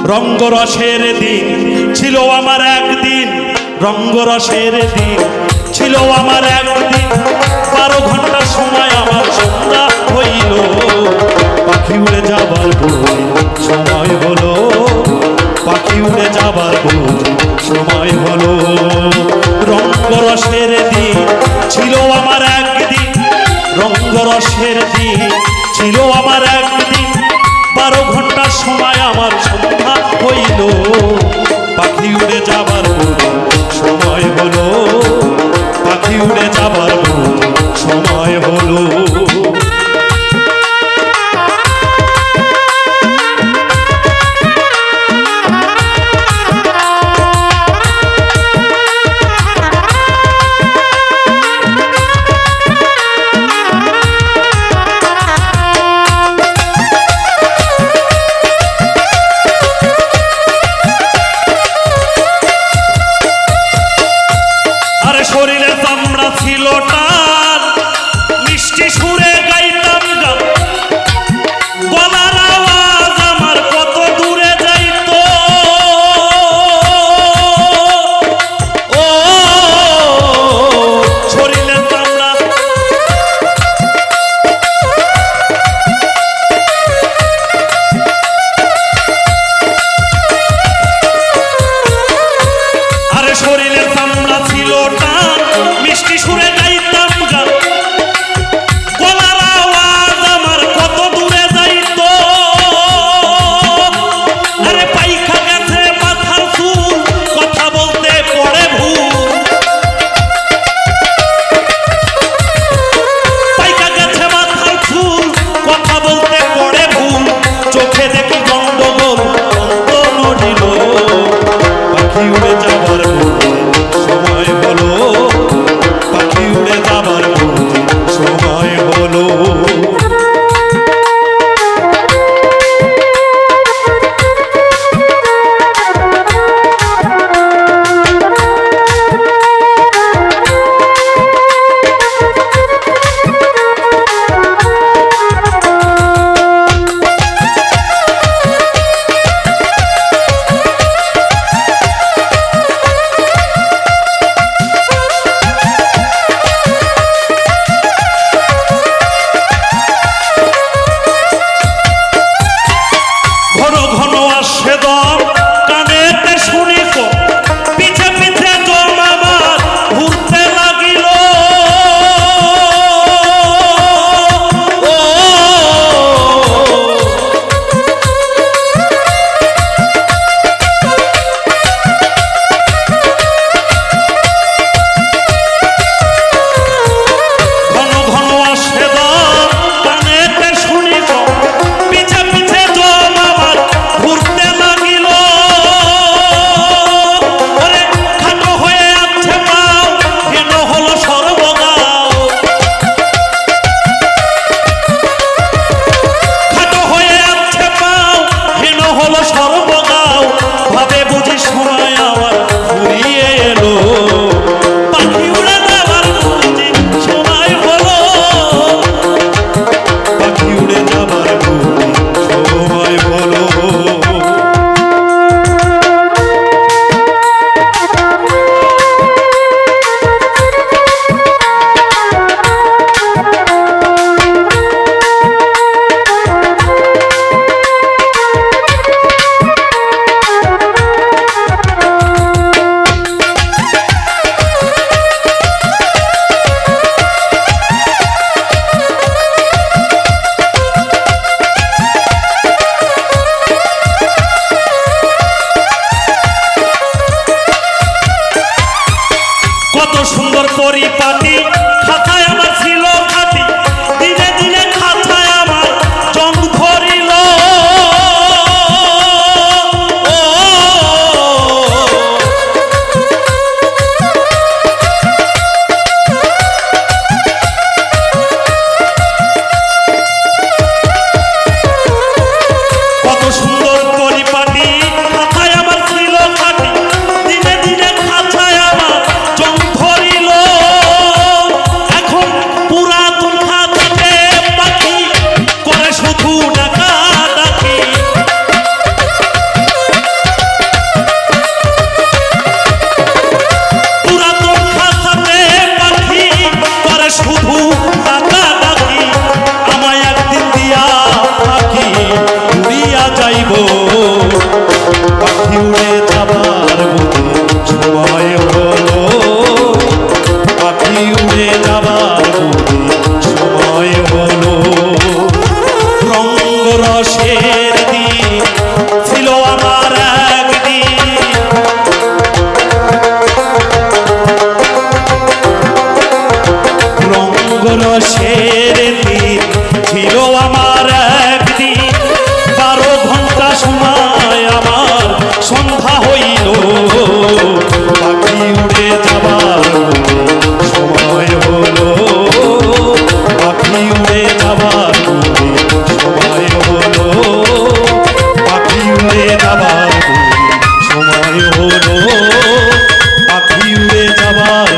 রঙ্গরসের দিন ছিল আমার একদিন, রঙ্গরসের দিন ছিল আমার একদিন, 12 ঘন্টা সময় আমার সন্ধ্যা হইল, পাখি উড়ে যাবার বুঝি সময় হলো, পাখি উড়ে যাবার বুঝি সময় হলো। রঙ্গরসের দিন ছিল আমার একদিন, রঙ্গরসের দিন ছিল আমার একদিন, 12 ঘন্টা সময় আমার সন্ধ্যা হইল, পাখি উড়ে যাবার সময় হলো, পাখি উড়ে যাবার সময় হলো। শরীরে চামড়া ছিল টান, মিষ্টি সুরে গাইতাম গান, গলার আওয়াজ আমার কত দূরে যাইতো, ও শরীরে চামড়া আরে শরীরে চামড়া ছিল টান, মিষ্টি সুরে গাইতাম গান, গলার আওয়াজ আমার কত দূরে যাইতো, আরে পাইখা গেছে মাথার চুল, কথা বলতে পড়ে ভুল, পাইখা গেছে মাথার চুল, কথা বলতে পড়ে ভুল, চোখে দেখি গন্ডগোল, অন্ত নড়িল, পাখি উড়ে যাবার সময় হলো, পাখি উড়ে যাবার সময় হলো। ঘন ঘন আসে দম, কানেতে শুনি তো, পিছে পিছে জম আমার ঘুরতে লাগিল, ও ঘন ঘন আসে দম, কানেতে শুনি তো, পিছে পিছে জম আমার ঘুরতে লাগিল, ওরে খাটো হয়ে আছে পাও, হেন হলো সর্বগাও, খাটো হয়ে আছে পাও, হেন হলো সর্বগাও, ভাবে বুঝি সময় আমার ফুরিয়ে এলো, পাখি উড়ে যাবার বুঝি সময় হলো, পাখি উড়ে যাবার সময় হলো। পাখি উড়ে যাবার বুঝি সময় হলো, পাখি উড়ে যাবার বুঝি সময় হলো। রঙ্গরসের দিন ছিল আমার একদিন, রঙ্গরসের দিন ছিল আমার একদিন, 12 ঘন্টা সময় আমার সন্ধ্যা হইল, পাখি উড়ে যাবার সময় হলো, পাখি উড়ে যাবার সময় হলো, পাখি উড়ে যাবার সময় হলো, পাখি উড়ে যাবার